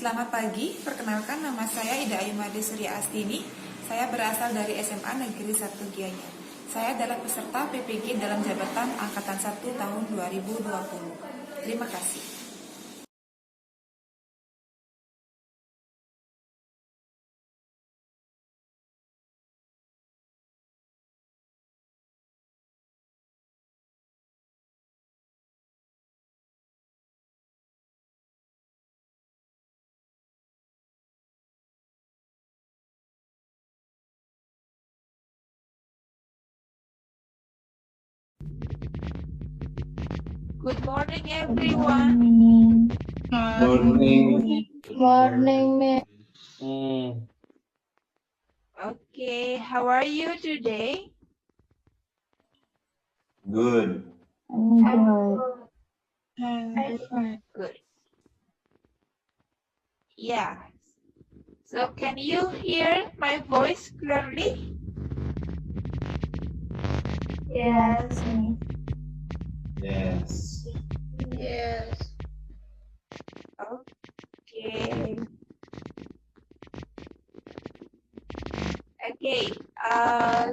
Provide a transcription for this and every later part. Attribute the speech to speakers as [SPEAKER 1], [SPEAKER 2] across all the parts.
[SPEAKER 1] Selamat pagi, perkenalkan nama saya Ida Ayumade Surya Astini. Saya berasal dari SMA Negeri 1 Gianyar. Saya adalah peserta PPG dalam jabatan Angkatan 1 tahun 2020. Terima kasih.
[SPEAKER 2] Good morning, everyone.
[SPEAKER 3] Morning, ma'am.
[SPEAKER 2] Okay, how are you today?
[SPEAKER 4] Good.
[SPEAKER 2] Good. Yeah. So can you hear my voice clearly?
[SPEAKER 3] Yes.
[SPEAKER 4] Yes.
[SPEAKER 3] Yes.
[SPEAKER 2] Okay. Okay.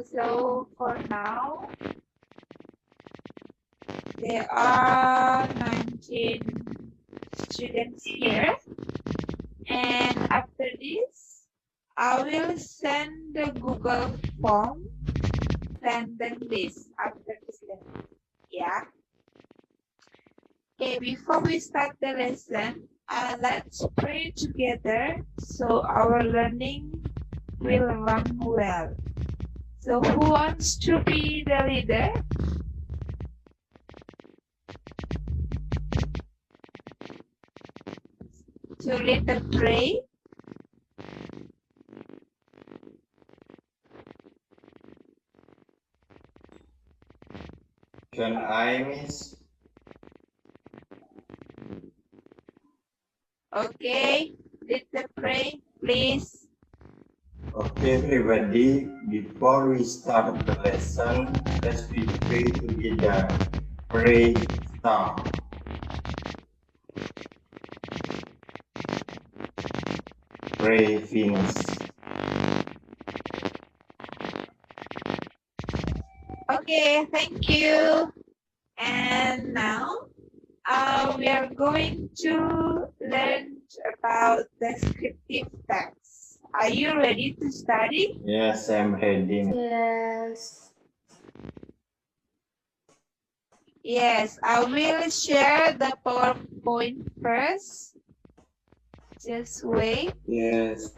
[SPEAKER 2] So for now, there are 19 students here, and after this, I will send the Google form sentence list after this lesson. Yeah. Okay, before we start the lesson, let's pray together so our learning will run well. So who wants to be the leader? To lead the pray?
[SPEAKER 4] Can I, Miss?
[SPEAKER 2] Okay, lead the pray, please.
[SPEAKER 4] Okay, everybody. Before we start the lesson, let's be pray together. Pray start. Pray finish.
[SPEAKER 2] Okay, thank you. And now we are going to learn about descriptive text. Are you ready to study?
[SPEAKER 4] Yes, I'm ready.
[SPEAKER 3] Yes.
[SPEAKER 2] Yes, I will share the PowerPoint first. Just wait.
[SPEAKER 4] Yes.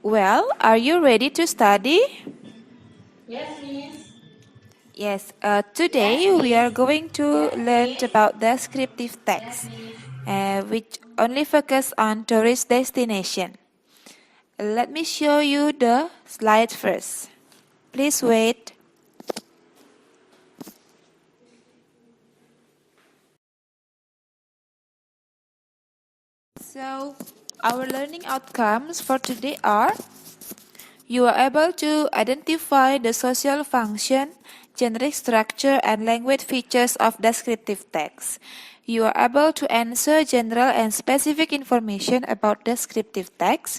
[SPEAKER 2] Well, are you ready to study?
[SPEAKER 3] Yes, Miss.
[SPEAKER 2] Yes, today we are going to learn about descriptive text, which only focus on tourist destination. Let me show you the slide first. Please wait. So, our learning outcomes for today are: you are able to identify the social function, generic structure, and language features of descriptive text. You are able to answer general and specific information about descriptive text.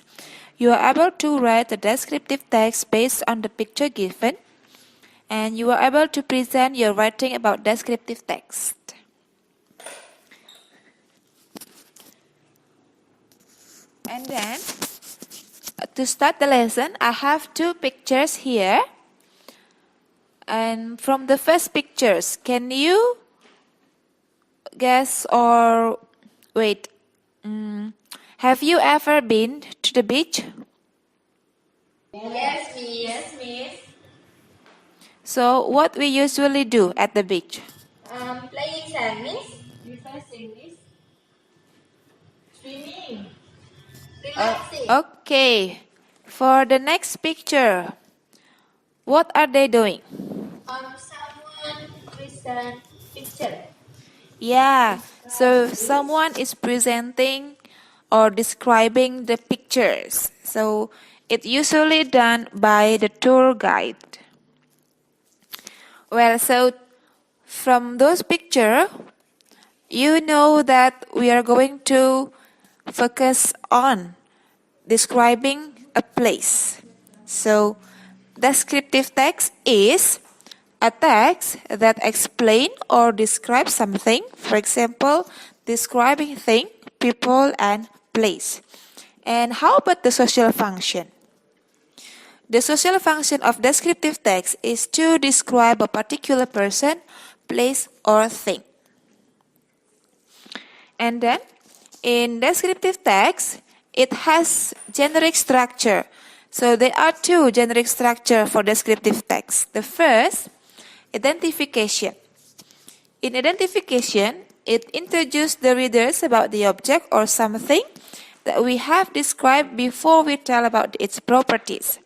[SPEAKER 2] You are able to write the descriptive text based on the picture given. And you are able to present your writing about descriptive text. And then, to start the lesson, I have two pictures here. And from the first pictures, can you guess or wait? Have you ever been to the beach?
[SPEAKER 3] Yes, Miss. Yes, Miss.
[SPEAKER 2] So, what we usually do at the beach?
[SPEAKER 3] Playing tennis. Refreshing, Miss. Swimming. Relaxing.
[SPEAKER 2] Okay. For the next picture, what are they doing?
[SPEAKER 3] Someone present picture.
[SPEAKER 2] Yeah, so someone is presenting or describing the pictures. So it's usually done by the tour guide. Well, so from those pictures, you know that we are going to focus on describing a place. So descriptive text is a text that explain or describe something. For example, describing thing, people, and place. And how about the social function? The social function of descriptive text is to describe a particular person, place, or thing. And then, in descriptive text, it has generic structure. So there are two generic structure for descriptive text. The first, identification. In identification, it introduces the readers about the object or something that we have described before we tell about its properties.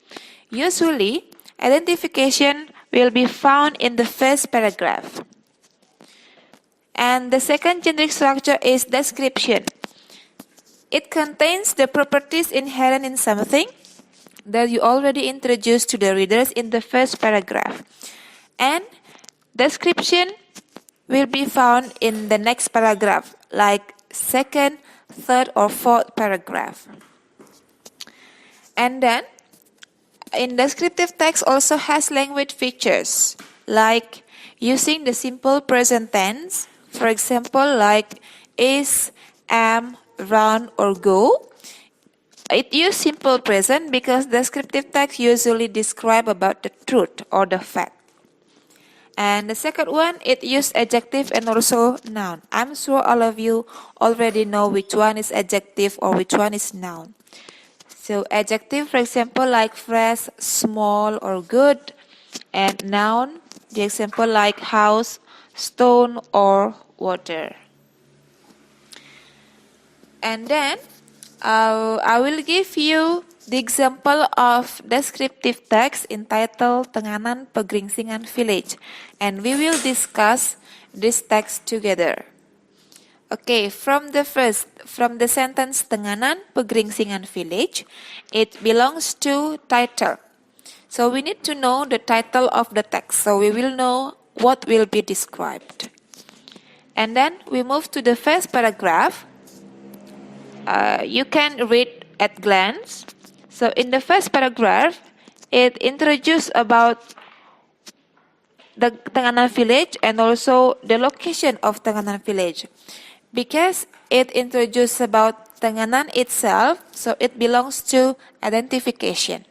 [SPEAKER 2] Usually, identification will be found in the first paragraph. And the second generic structure is description. It contains the properties inherent in something that you already introduced to the readers in the first paragraph. And description will be found in the next paragraph, like second, third, or fourth paragraph. And then, in descriptive text also has language features, like using the simple present tense, for example, like is, am, run, or go. It uses simple present because descriptive text usually describe about the truth or the fact. And the second one, it uses adjective and also noun. I'm sure all of you already know which one is adjective or which one is noun. So adjective, for example, like fresh, small, or good. And noun, the example like house, stone, or water. And then I will give you the example of descriptive text entitled Tenganan Pegeringsingan Village, and we will discuss this text together. Okay, from the sentence Tenganan Pegeringsingan Village, it belongs to title. So we need to know the title of the text, so we will know what will be described. And then we move to the first paragraph. You can read at glance. So in the first paragraph, it introduces about the Tenganan village and also the location of Tenganan village. Because it introduces about Tenganan itself, so it belongs to identification.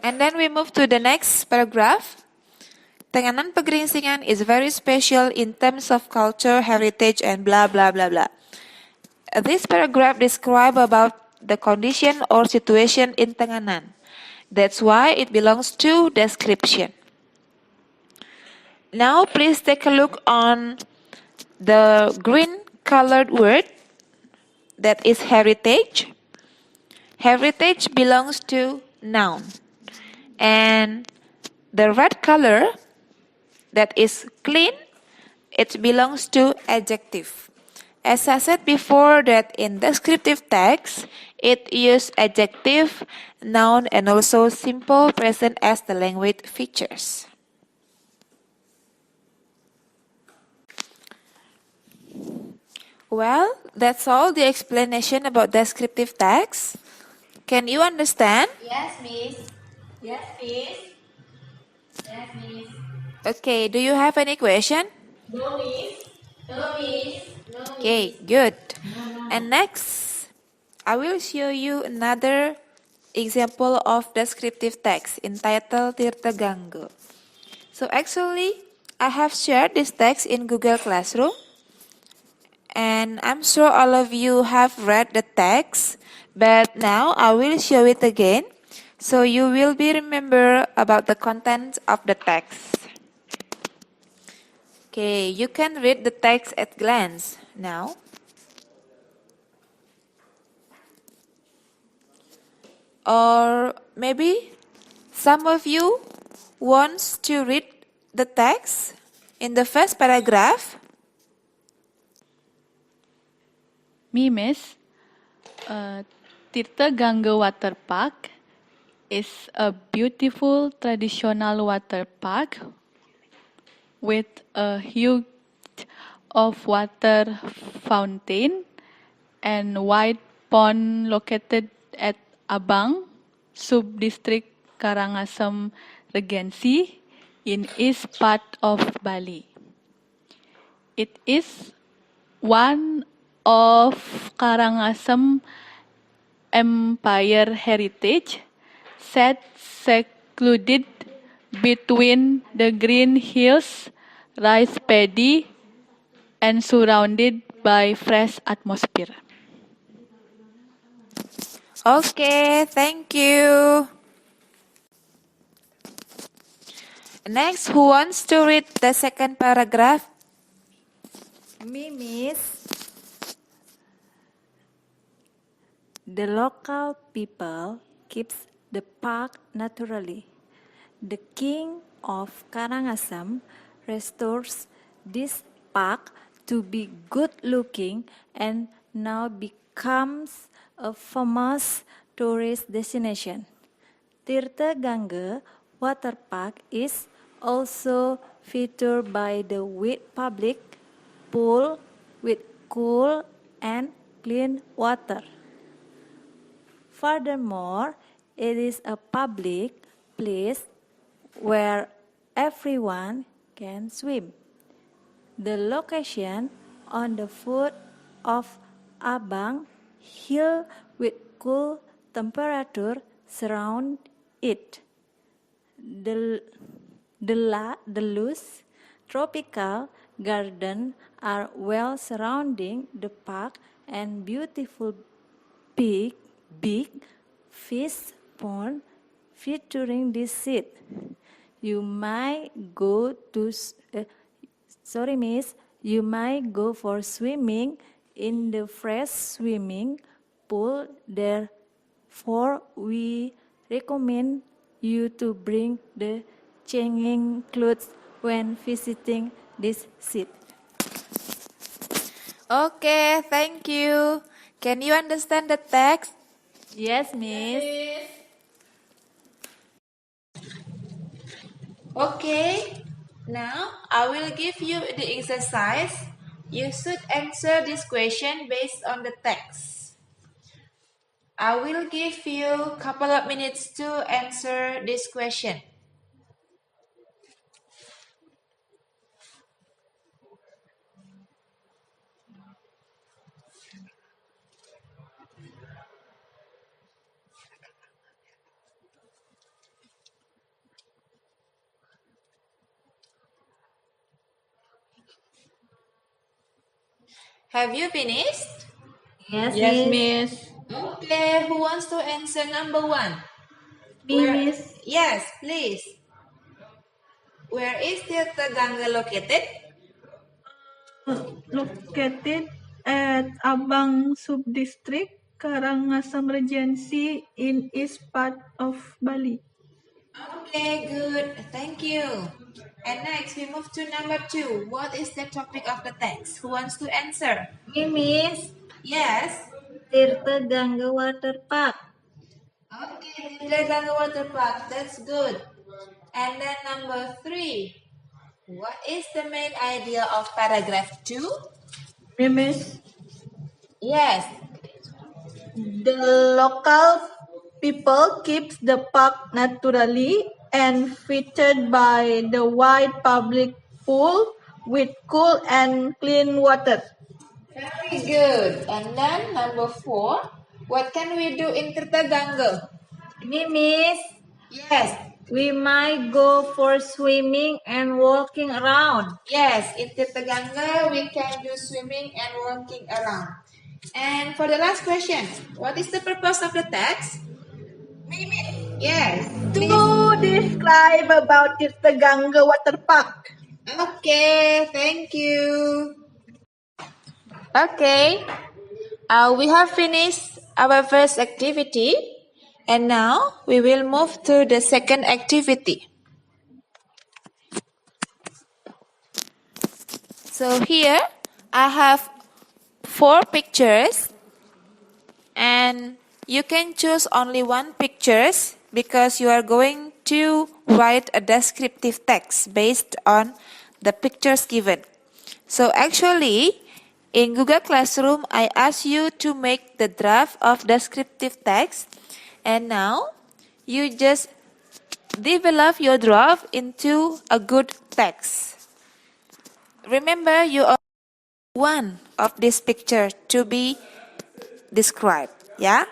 [SPEAKER 2] And then we move to the next paragraph. Tenganan Pegeringsingan is very special in terms of culture, heritage, and blah blah blah blah. This paragraph describes about the condition or situation in Tenganan. That's why it belongs to description. Now please take a look on the green colored word that is heritage. Heritage belongs to noun. And the red color that is clean, it belongs to adjective. As I said before that in descriptive text, it uses adjective, noun, and also simple present as the language features. Well, that's all the explanation about descriptive text. Can you understand?
[SPEAKER 3] Yes, Miss. Yes, Miss. Yes, Miss.
[SPEAKER 2] Okay, do you have any question?
[SPEAKER 3] No, Miss. No, Miss. No, Miss.
[SPEAKER 2] Okay, good. And next, I will show you another example of descriptive text entitled Tirta Gangga. So actually, I have shared this text in Google Classroom. And I'm sure all of you have read the text, but now I will show it again, so you will be remember about the content of the text. Okay, you can read the text at glance now. Or maybe some of you wants to read the text in the first paragraph?
[SPEAKER 5] Me, Miss. Tirta Gangga Water Park is a beautiful traditional water park with a huge of water fountain and wide pond located at Abang, sub-district Karangasem Regency in east part of Bali. It is one of Karangasem Empire heritage, set secluded between the green hills, rice paddy, and surrounded by fresh atmosphere.
[SPEAKER 2] Okay, thank you. Next, who wants to read the second paragraph?
[SPEAKER 6] Me, Miss. The local people keeps the park naturally. The King of Karangasem restores this park to be good looking and now becomes a famous tourist destination. Tirta Gangga Water Park is also featured by the with public pool with cool and clean water. Furthermore, it is a public place where everyone can swim. The location on the foot of Abang Hill with cool temperature surround it. The lush tropical garden are well surrounding the park and beautiful big fish pond featuring this seat. You might go to you might go for swimming in the fresh swimming pool. Therefore, we recommend you to bring the changing clothes when visiting this seat.
[SPEAKER 2] Okay, thank you. Can you understand the text?
[SPEAKER 6] Yes, Miss.
[SPEAKER 2] Okay, now I will give you the exercise. You should answer this question based on the text. I will give you a couple of minutes to answer this question. Have you finished?
[SPEAKER 6] Yes,
[SPEAKER 5] Miss.
[SPEAKER 2] Okay, who wants to answer number 1?
[SPEAKER 6] Me, Miss.
[SPEAKER 2] Yes, please. Where is Tirta Gangga located?
[SPEAKER 7] Located at Abang Subdistrict, Karangasem Regency in east part of Bali.
[SPEAKER 2] Okay, good. Thank you. And next, we move to number 2. What is the topic of the text? Who wants to answer?
[SPEAKER 6] Me, Miss.
[SPEAKER 2] Yes.
[SPEAKER 6] Tirta Gangga Water Park.
[SPEAKER 2] Okay, Tirta Gangga Water Park. That's good. And then number 3. What is the main idea of paragraph 2?
[SPEAKER 7] Miss,
[SPEAKER 2] Yes.
[SPEAKER 7] the local people keeps the park naturally and featured by the wide public pool with cool and clean water.
[SPEAKER 2] Very good. And then number 4. What can we do in Tirta Gangga?
[SPEAKER 6] Me, Miss.
[SPEAKER 2] Yes.
[SPEAKER 6] We might go for swimming and walking around.
[SPEAKER 2] Yes, in Tirta Gangga we can do swimming and walking around. And for the last question, what is the purpose of the text? Yes.
[SPEAKER 7] To describe about Tirta Gangga Water Park.
[SPEAKER 2] Okay, thank you. Okay, we have finished our first activity, and now we will move to the second activity. So here I have 4 pictures, and you can choose only one pictures because you are going to write a descriptive text based on the pictures given. So actually, in Google Classroom, I asked you to make the draft of descriptive text, and now you just develop your draft into a good text. Remember, you only one of this picture to be described, yeah?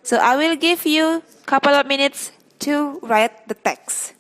[SPEAKER 2] So I will give you couple of minutes to write the text.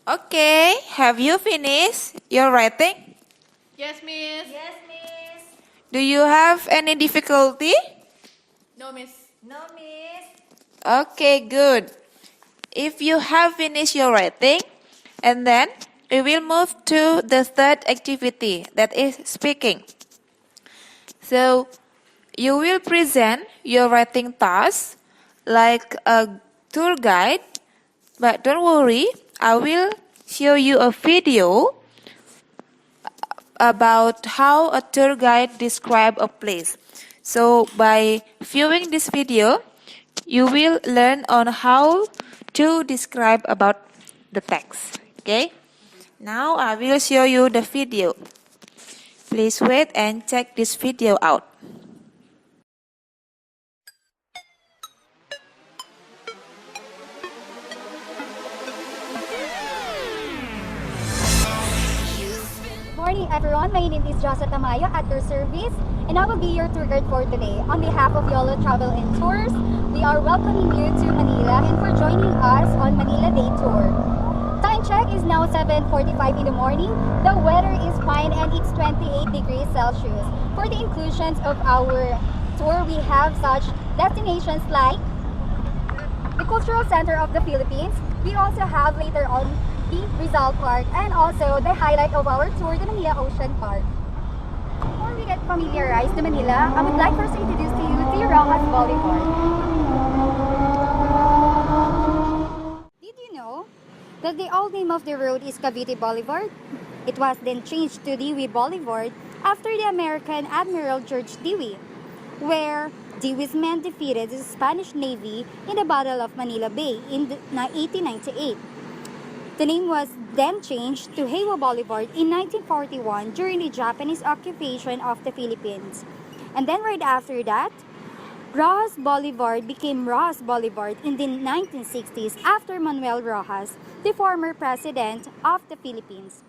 [SPEAKER 2] Okay, have you finished your writing?
[SPEAKER 5] Yes, Miss.
[SPEAKER 7] Yes, Miss.
[SPEAKER 2] Do you have any difficulty?
[SPEAKER 5] No, Miss.
[SPEAKER 7] No, Miss.
[SPEAKER 2] Okay, good. If you have finished your writing, and then we will move to the third activity, that is speaking. So, you will present your writing task like a tour guide, but don't worry, I will show you a video about how a tour guide describe a place. So by viewing this video, you will learn on how to describe about the text. Okay? Now I will show you the video. Please wait and check this video out.
[SPEAKER 8] Morning everyone, my name is Josa Tamayo at your service and I will be your tour guide for today. On behalf of YOLO Travel and Tours, we are welcoming you to Manila and for joining us on Manila Day Tour. Time check is now 7:45 in the morning, the weather is fine and it's 28 degrees Celsius. For the inclusions of our tour, we have such destinations like the Cultural Center of the Philippines. We also have later on the Rizal Park and also the highlight of our tour, the Manila Ocean Park. Before we get familiarized to Manila, I would like first to introduce to you the Rojas Boulevard. Did you know that the old name of the road is Cavite Boulevard? It was then changed to Dewey Boulevard after the American Admiral George Dewey, where Dewey's men defeated the Spanish Navy in the Battle of Manila Bay in 1898. The name was then changed to Heiwa Boulevard in 1941 during the Japanese occupation of the Philippines. And then right after that, Rojas Boulevard became Rojas Boulevard in the 1960s after Manuel Rojas, the former president of the Philippines.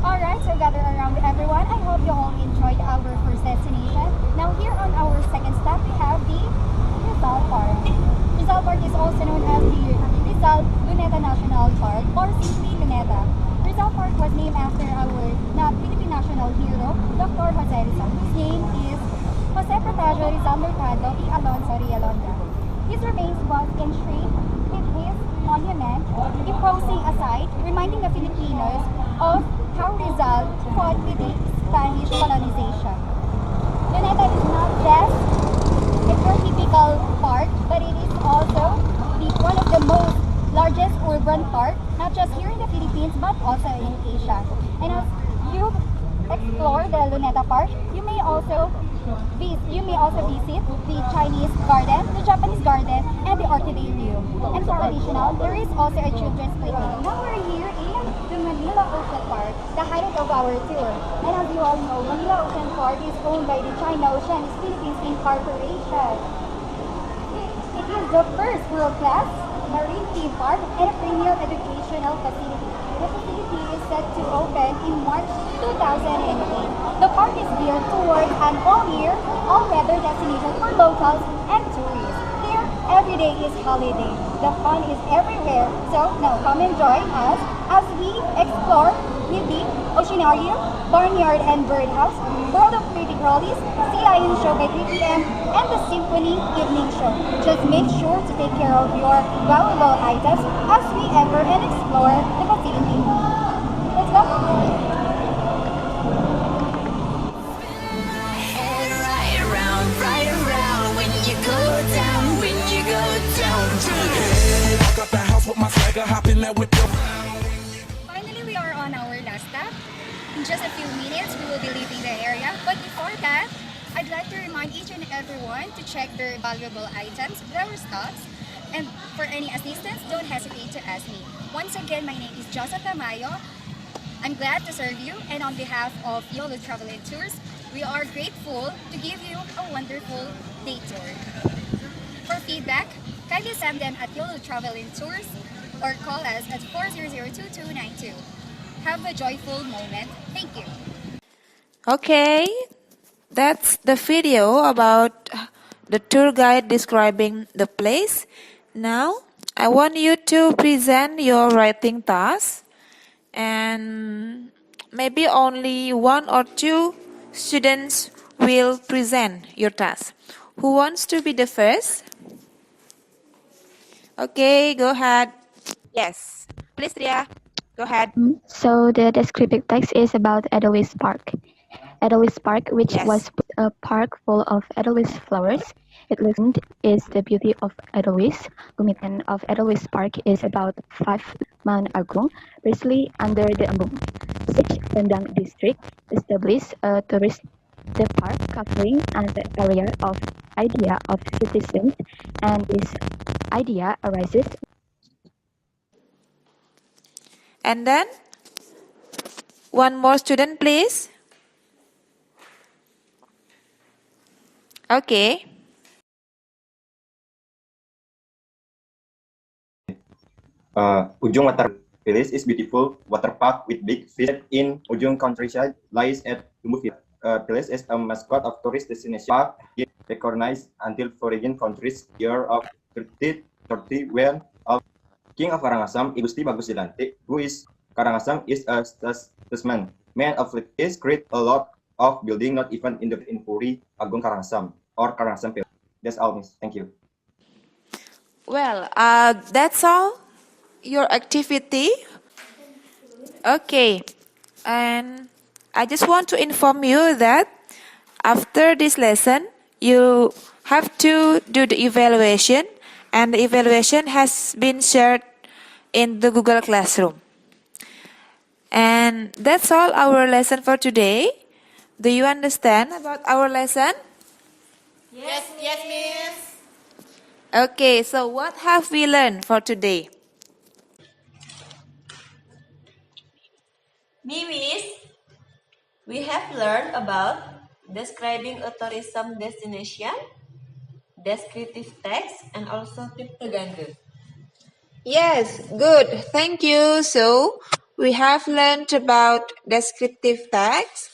[SPEAKER 8] Alright, so gather around everyone. I hope you all enjoyed our first destination. Now here on our second stop, we have the Rizal Park. Rizal Park is also known as the Rizal Luneta National Park or simply Luneta. Rizal Park was named after our Philippine national hero, Dr. Jose Rizal, whose name is Jose Protagio Rizal Mercado y Alonso Rialonga. His remains was enshrined with his monument, imposing a site reminding the Filipinos of how Rizal fought with the Spanish colonization. Luneta is not just a typical park, but it is also one of the most largest urban park, not just here in the Philippines, but also in Asia. And as you explore the Luneta Park, you may also visit the Chinese garden, the Japanese garden, and the orchidarium. And for additional, there is also a children's playground. Now we're here in the Manila Ocean Park, the highlight of our tour. And as you all know, Manila Ocean Park is owned by the China Oceanic Philippines Incorporation. It is the first world-class marine theme park and a premier educational facility. The facility is set to open in March 2008. The park is geared towards an all-year, all-weather destination for locals and tourists. Here, every day is holiday. The fun is everywhere. So now come and join us as we explore with the Oceanarium, Barnyard and Birdhouse, World of Pretty Girlies, Sea Lion Show by 3 p.m., and the Symphony Evening Show. Just make sure to take care of your valuable items as we enter and explore the facility. Let's go! Finally, we are on our last stop. In just a few minutes, we will be leaving the area. But before that, I'd like to remind each and everyone to check their valuable items with our stocks. And for any assistance, don't hesitate to ask me. Once again, my name is Josa Tamayo. I'm glad to serve you, and on behalf of YOLO Travel and Tours, we are grateful to give you a wonderful day tour. For feedback, kindly send them at YOLO Travel and Tours or call us at 400-2292. Have a joyful moment. Thank you.
[SPEAKER 2] Okay, that's the video about the tour guide describing the place. Now, I want you to present your writing task, and maybe only one or two students will present your task. Who wants to be the first? Okay, go ahead. Yes, please, Ria, go ahead.
[SPEAKER 9] So the descriptive text is about Edelweiss Park. Edelweiss Park, which
[SPEAKER 2] Yes.
[SPEAKER 9] was a park full of Edelweiss flowers. It looks is the beauty of Edelweiss. Commitment of Edelweiss Park is about 5 Mount Agung, precisely under the Embung. Such Sendang district established a tourist the park covering an area of idea of citizens, and this idea arises.
[SPEAKER 2] And then, one more student, please. Okay.
[SPEAKER 4] Ujung Water Village is beautiful water park with big fish in Ujung countryside lies at Lumbu Village is a mascot of tourist destination park recognized until foreign countries year of 30 when of King of Karangasem Igusti Bagus Dilantik, who is Karangasem is a statesman, man of is create a lot of building not even in the Puri Agung Karangasem or Karangasem Village. That's all, Miss. Thank you.
[SPEAKER 2] Well, that's all your activity. Okay, and I just want to inform you that after this lesson, you have to do the evaluation, and the evaluation has been shared in the Google Classroom. And that's all our lesson for today. Do you understand about our lesson?
[SPEAKER 5] Yes, Miss.
[SPEAKER 2] Okay, so what have we learned for today?
[SPEAKER 3] Miss, we have learned about describing a tourism destination, descriptive text, and also tip terganda.
[SPEAKER 2] Yes, good. Thank you. So, we have learned about descriptive text,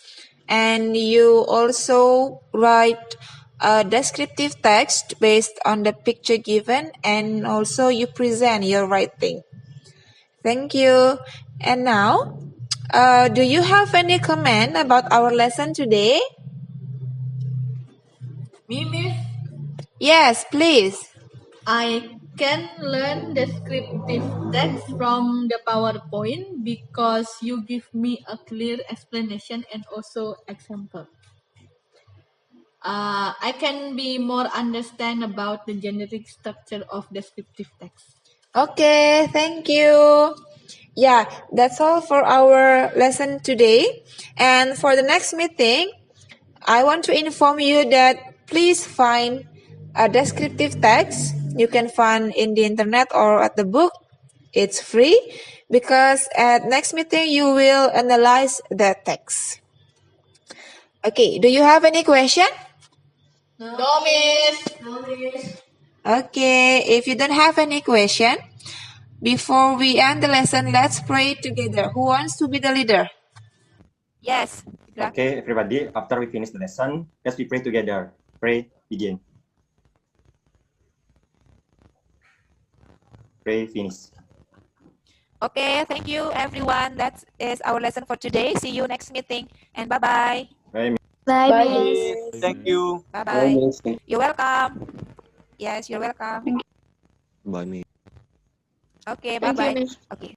[SPEAKER 2] and you also write a descriptive text based on the picture given, and also you present your writing. Thank you. And now, do you have any comment about our lesson today?
[SPEAKER 7] Miss,
[SPEAKER 2] Yes, please.
[SPEAKER 7] I can learn descriptive text from the PowerPoint because you give me a clear explanation and also example. I can be more understand about the generic structure of descriptive text.
[SPEAKER 2] Okay, thank you. Yeah, that's all for our lesson today. And for the next meeting, I want to inform you that please find a descriptive text you can find in the internet or at the book. It's free because at next meeting you will analyze the text. Okay, do you have any question?
[SPEAKER 5] No, Miss.
[SPEAKER 2] Okay, if you don't have any question, before we end the lesson, let's pray together. Who wants to be the leader? Yes.
[SPEAKER 4] Okay, everybody, after we finish the lesson, let's pray together. Pray, begin. Pray, finish.
[SPEAKER 2] Okay, thank you everyone. That is our lesson for today. See you next meeting and bye-bye.
[SPEAKER 4] Bye.
[SPEAKER 9] Bye, Miss.
[SPEAKER 10] Thank you.
[SPEAKER 2] Bye-bye. You're welcome. Yes, you're welcome.
[SPEAKER 10] Bye, Miss.
[SPEAKER 2] Okay, bye-bye. Okay.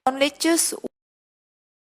[SPEAKER 2] Only choose